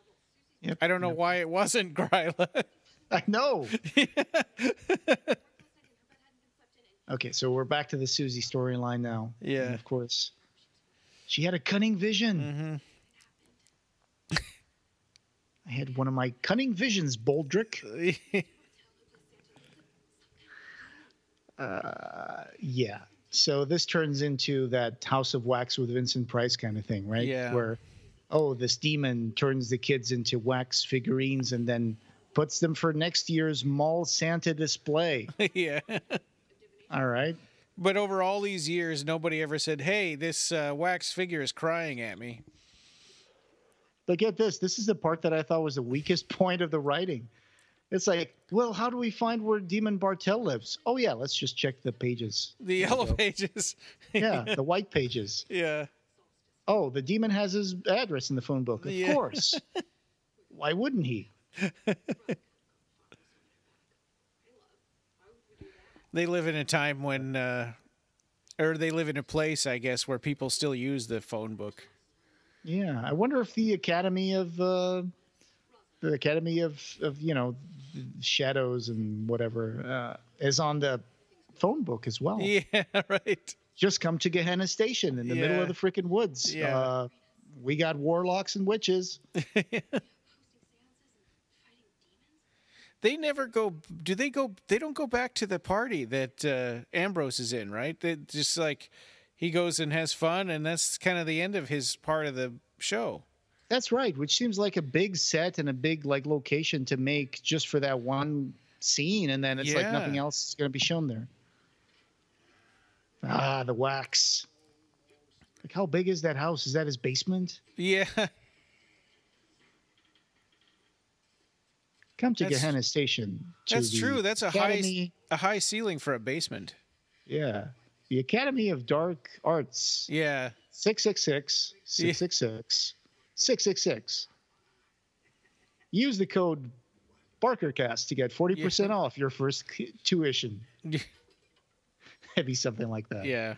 Yep. I don't know why it wasn't Gryla. I know. Okay, so we're back to the Susie storyline now. Yeah. And of course, she had a cunning vision. Mm-hmm. I had one of my cunning visions, Boldrick. Yeah. So this turns into that House of Wax with Vincent Price kind of thing, right? Yeah. Where, this demon turns the kids into wax figurines and then puts them for next year's Mall Santa display. Yeah. All right. But over all these years, nobody ever said, hey, this wax figure is crying at me. But get this. This is the part that I thought was the weakest point of the writing. It's like, well, how do we find where Demon Bartel lives? Oh, yeah, let's just check the pages. The yellow pages. Yeah, the white pages. Yeah. Oh, the demon has his address in the phone book. Of course. Why wouldn't he? They live in a time when, or they live in a place, I guess, where people still use the phone book. Yeah, I wonder if the Academy of the Academy of Shadows and whatever is on the phone book as well. Yeah, right. Just come to Gehenna Station in the middle of the freaking woods. Yeah. We got warlocks and witches. They never go. Do they go? They don't go back to the party that Ambrose is in, right? They just like he goes and has fun, and that's kind of the end of his part of the show. That's right, which seems like a big set and a big like location to make just for that one scene, and then it's like nothing else is going to be shown there. Ah, the wax. Like, how big is that house? Is that his basement? Yeah. Come to Gehenna Station. That's true. That's a high ceiling for a basement. Yeah. The Academy of Dark Arts. Yeah. 666 666 666. Use the code BarkerCast to get 40% off your first tuition. It'd be something like that. Yeah.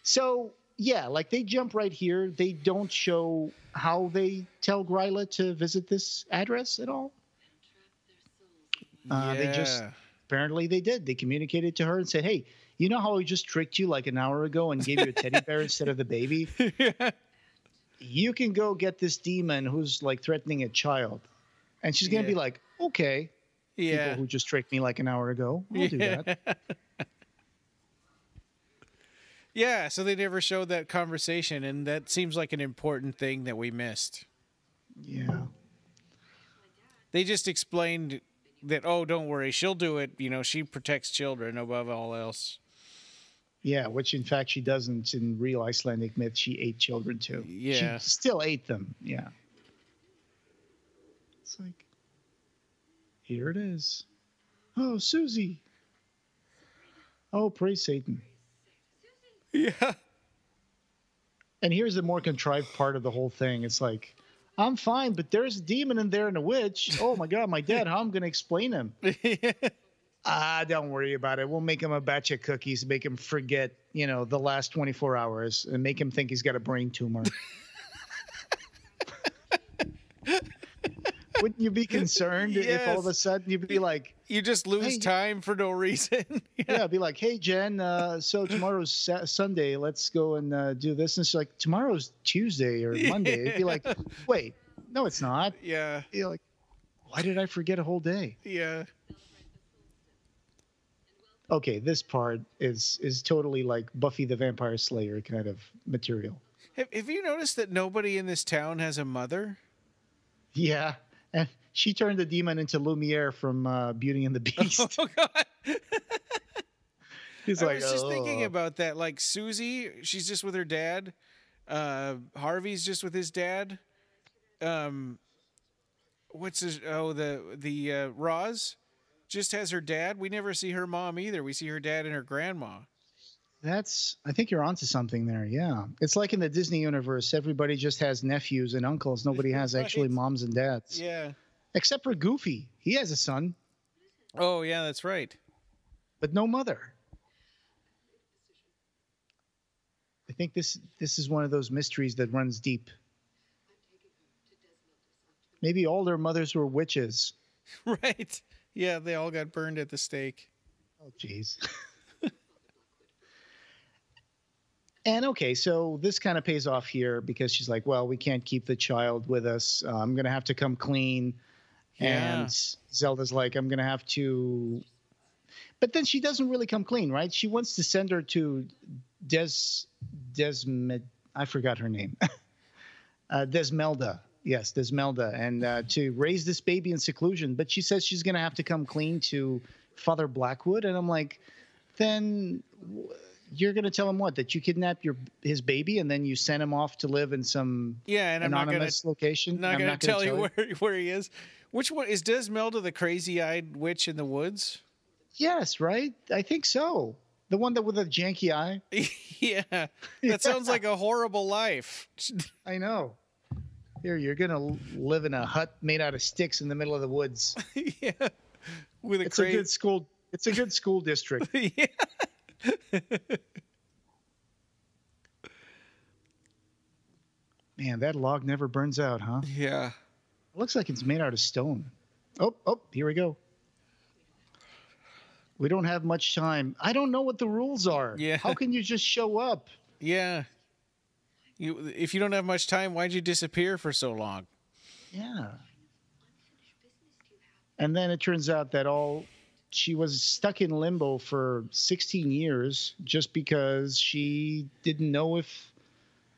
So, yeah, like they jump right here. They don't show how they tell Gryla to visit this address at all. They just, apparently they did. They communicated to her and said, hey, you know how I just tricked you like an hour ago and gave you a teddy bear instead of the baby? Yeah. You can go get this demon who's like threatening a child. And she's going to be like, okay. Yeah. People who just tricked me like an hour ago. I'll do that. Yeah, so they never showed that conversation, and that seems like an important thing that we missed. Yeah. They just explained that, oh, don't worry, she'll do it. You know, she protects children above all else. Yeah, which in fact she doesn't. In real Icelandic myth, she ate children too. Yeah. She still ate them. Yeah. It's like, here it is. Oh, Susie. Oh, praise Satan. Yeah. And here's the more contrived part of the whole thing. It's like, I'm fine, but there's a demon in there and a witch. Oh my God, my dad, how I'm going to explain him? Don't worry about it. We'll make him a batch of cookies, make him forget, the last 24 hours and make him think he's got a brain tumor. Wouldn't you be concerned if all of a sudden you'd be like... You just lose time for no reason. Yeah, be like, hey, Jen, so tomorrow's Sunday. Let's go and do this. And she's like, tomorrow's Tuesday or Monday. It'd be like, wait, no, it's not. Yeah. You're like, why did I forget a whole day? Yeah. Okay, this part is totally like Buffy the Vampire Slayer kind of material. Have you noticed that nobody in this town has a mother? Yeah. And she turned the demon into Lumiere from Beauty and the Beast. Oh, God. He's I was just thinking about that. Like, Susie, she's just with her dad. Harvey's just with his dad. What's his... Oh, the Roz just has her dad. We never see her mom either. We see her dad and her grandma. I think you're onto something there. Yeah. It's like in the Disney universe, everybody just has nephews and uncles. Nobody has actually moms and dads. Yeah. Except for Goofy. He has a son. Oh, yeah, that's right. But no mother. I think this is one of those mysteries that runs deep. Maybe all their mothers were witches. Right. Yeah, they all got burned at the stake. Oh, jeez. And okay, so this kind of pays off here because she's like, well, we can't keep the child with us. I'm going to have to come clean. Yeah. And Zelda's like, I'm going to have to. But then she doesn't really come clean, right? She wants to send her to I forgot her name. Desmelda. Yes, Desmelda. And to raise this baby in seclusion. But she says she's going to have to come clean to Father Blackwood. And I'm like, then you're going to tell him what? That you kidnapped his baby and then you sent him off to live in some anonymous location? I'm not going to tell you where he is. Which one? Is Desmelda the crazy-eyed witch in the woods? Yes, right? I think so. The one that with a janky eye? Yeah. That sounds like a horrible life. I know. Here, you're going to live in a hut made out of sticks in the middle of the woods. Yeah. With It's a good school district. Yeah. Man, that log never burns out, huh? Yeah. looks like it's made out of stone. Oh, here we go. We don't have much time. I don't know what the rules are. Yeah. How can you just show up? Yeah. If you don't have much time, why'd you disappear for so long? Yeah. And then it turns out that she was stuck in limbo for 16 years just because she didn't know if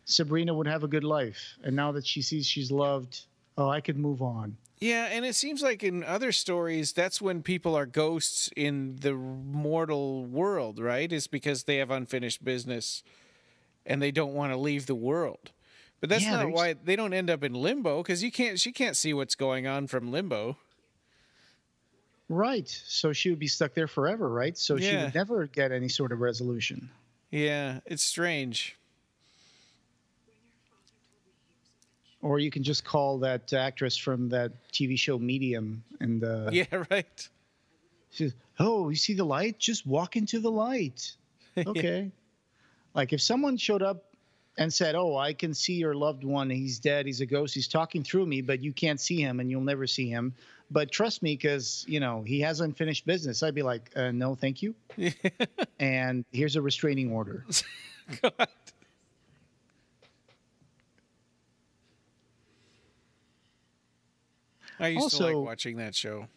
Sabrina would have a good life. And now that she sees she's loved, I could move on. Yeah, and it seems like in other stories, that's when people are ghosts in the mortal world, right? It's because they have unfinished business and they don't want to leave the world. But that's not why they don't end up in limbo, because she can't see what's going on from limbo. Right. So she would be stuck there forever, right? So she would never get any sort of resolution. Yeah, it's strange. Or you can just call that actress from that TV show Medium and yeah, right. She says, "Oh, you see the light? Just walk into the light." Okay. Like if someone showed up and said, "Oh, I can see your loved one. He's dead. He's a ghost. He's talking through me, but you can't see him and you'll never see him. But trust me, because, he has unfinished business." I'd be like, "No, thank you." And here's a restraining order. God. I used to like watching that show.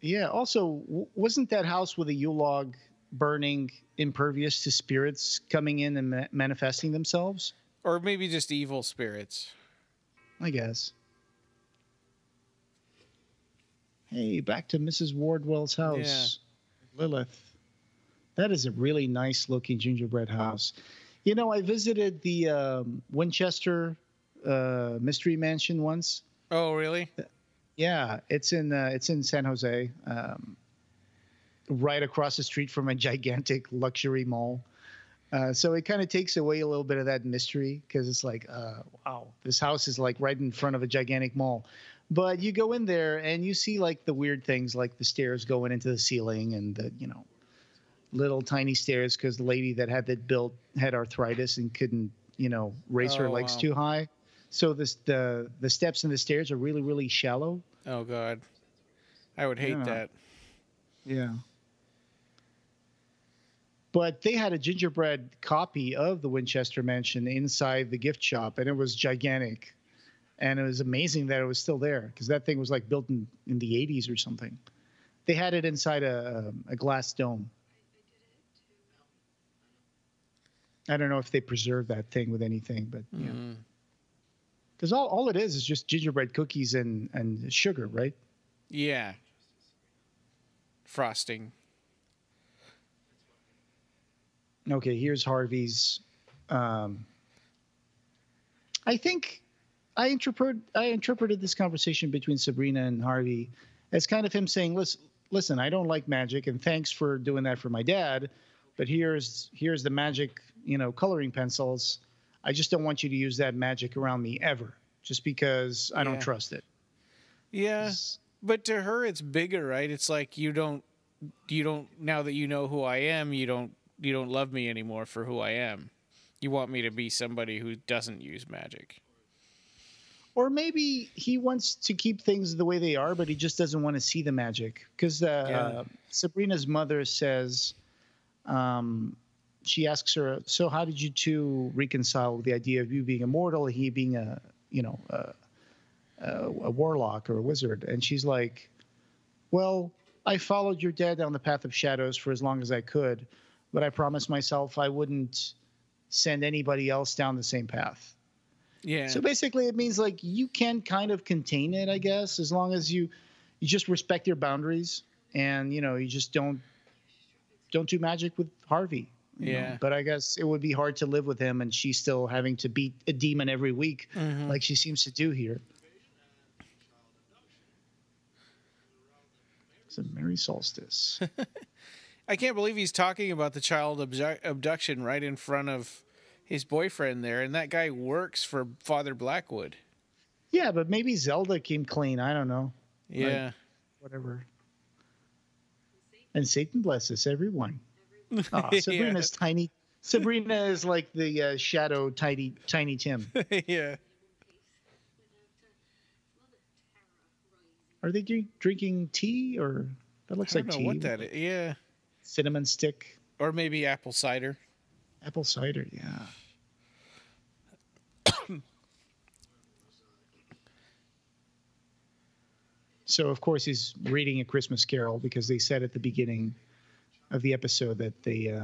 Yeah. Also, wasn't that house with a Yule log burning impervious to spirits coming in and manifesting themselves? Or maybe just evil spirits. I guess. Hey, back to Mrs. Wardwell's house. Yeah. Lilith. That is a really nice looking gingerbread house. I visited the Winchester Mystery Mansion once. Oh, really? Yeah, it's in San Jose, right across the street from a gigantic luxury mall. So it kind of takes away a little bit of that mystery, because it's like, wow, this house is like right in front of a gigantic mall. But you go in there and you see like the weird things, like the stairs going into the ceiling and the little tiny stairs, because the lady that had that built had arthritis and couldn't raise her legs too high. So the steps and the stairs are really, really shallow. Oh, God. I would hate that. Yeah. But they had a gingerbread copy of the Winchester Mansion inside the gift shop, and it was gigantic. And it was amazing that it was still there, because that thing was like built in the 80s or something. They had it inside a glass dome. I don't know if they preserved that thing with anything, but yeah. Because all it is just gingerbread cookies and sugar, right? Yeah. Frosting. Okay, here's Harvey's. I think I interpreted this conversation between Sabrina and Harvey as kind of him saying, listen, I don't like magic, and thanks for doing that for my dad, but here's the magic, coloring pencils. I just don't want you to use that magic around me ever, just because I don't trust it. Yeah, but to her, it's bigger, right? It's like you don't. Now that you know who I am, you don't love me anymore for who I am. You want me to be somebody who doesn't use magic. Or maybe he wants to keep things the way they are, but he just doesn't want to see the magic. Because Sabrina's mother says, she asks her, "So how did you two reconcile the idea of you being immortal, he being a warlock or a wizard?" And she's like, "Well, I followed your dad down the path of shadows for as long as I could, but I promised myself I wouldn't send anybody else down the same path." Yeah. So basically it means like you can kind of contain it, I guess, as long as you just respect your boundaries and, you just don't do magic with Harvey. You know? But I guess it would be hard to live with him and she's still having to beat a demon every week like she seems to do here. It's a merry solstice. I can't believe he's talking about the child abduction right in front of his boyfriend there, and that guy works for Father Blackwood. Yeah, but maybe Zelda came clean. I don't know. Yeah. Like, whatever. And Satan blesses everyone. Oh, Sabrina's tiny. Sabrina is like the shadow tiny Tim. Yeah. Are they drinking tea, or that looks I like don't know tea? what that is. Yeah. Cinnamon stick, Or maybe apple cider. apple cider. Yeah. So of course he's reading A Christmas Carol because they said at the beginning of the episode that they.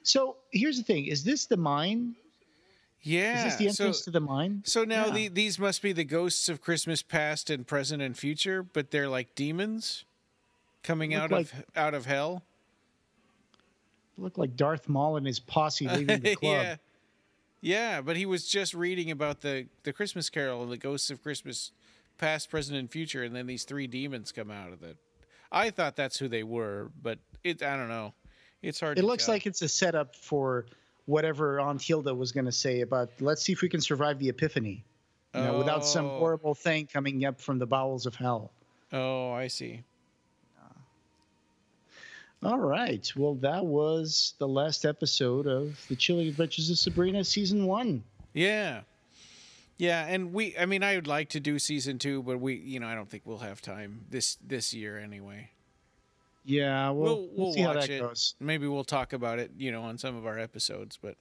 So here's the thing: is this the mine? Yeah. Is this the entrance to the mine? So now Yeah. these must be the ghosts of Christmas past and present and future, but they're like demons coming Look out of hell. Look like Darth Maul and his posse leaving the club. Yeah. Yeah, but he was just reading about the Christmas Carol and the ghosts of Christmas past, present, and future, and then these three demons come out of it. I thought that's who they were, but I don't know. It's hard It to looks tell. like it's a setup for whatever Aunt Hilda was going to say about, let's see if we can survive the Epiphany, without some Oh. horrible thing coming up from the bowels of hell. Oh, I see. All right. Well, that was the last episode of The Chilling Adventures of Sabrina Season 1. Yeah. Yeah, and I would like to do season 2, but I don't think we'll have time this year anyway. Yeah, we'll see how watch that it. goes. Maybe we'll talk about it, on some of our episodes, but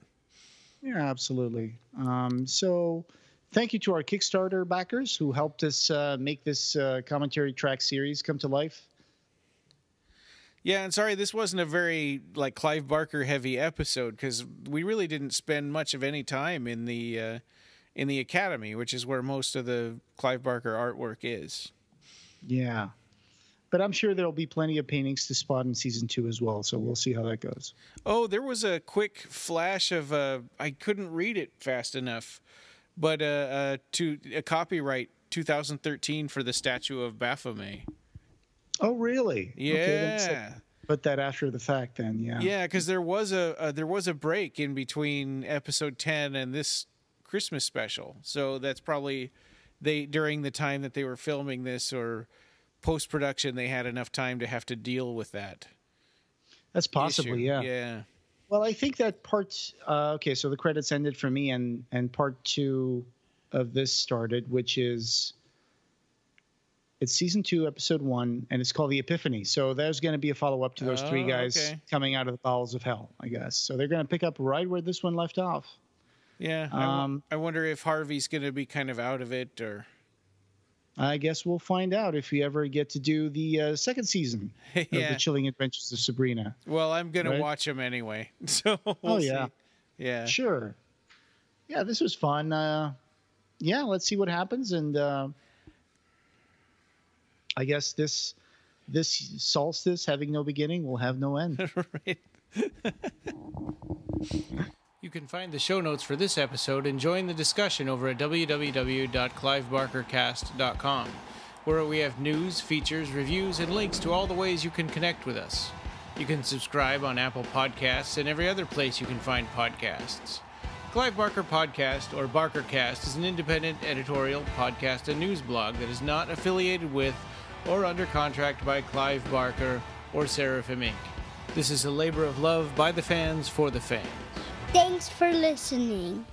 Yeah, absolutely. So thank you to our Kickstarter backers who helped us make this commentary track series come to life. yeah, and sorry this wasn't a very Clive Barker heavy episode because we really didn't spend much of any time in the Academy, which is where most of the Clive Barker artwork is. Yeah. But I'm sure there'll be plenty of paintings to spot in Season 2 as well, so we'll see how that goes. Oh, there was a quick flash of I couldn't read it fast enough, but to a copyright 2013 for the statue of Baphomet. Oh, really? Yeah. Okay, let's put that after the fact then, yeah. Yeah, because there was a break in between episode 10 and this Christmas special, so that's probably during the time that they were filming this or post-production they had enough time to have to deal with that. That's possibly, issue. yeah. Yeah. Well, I think that part, okay, so the credits ended for me and part 2 of this started, which is, it's Season 2, Episode 1, and it's called The Epiphany. So there's going to be a follow-up to those three guys okay. coming out of the bowels of hell, I guess. So they're going to pick up right where this one left off. Yeah, I wonder if Harvey's going to be kind of out of it, or I guess we'll find out if we ever get to do the second season of Yeah. The Chilling Adventures of Sabrina. Well, I'm going Right. to watch them anyway, so we'll yeah. see. Yeah. Sure. Yeah, this was fun. Yeah, let's see what happens. And I guess this solstice having no beginning will have no end. Right. You can find the show notes for this episode and join the discussion over at www.clivebarkercast.com, where we have news, features, reviews, and links to all the ways you can connect with us. You can subscribe on Apple Podcasts and every other place you can find podcasts. Clive Barker Podcast, or BarkerCast, is an independent editorial, podcast, and news blog that is not affiliated with or under contract by Clive Barker or Seraphim Inc. This is a labor of love by the fans for the fans. Thanks for listening.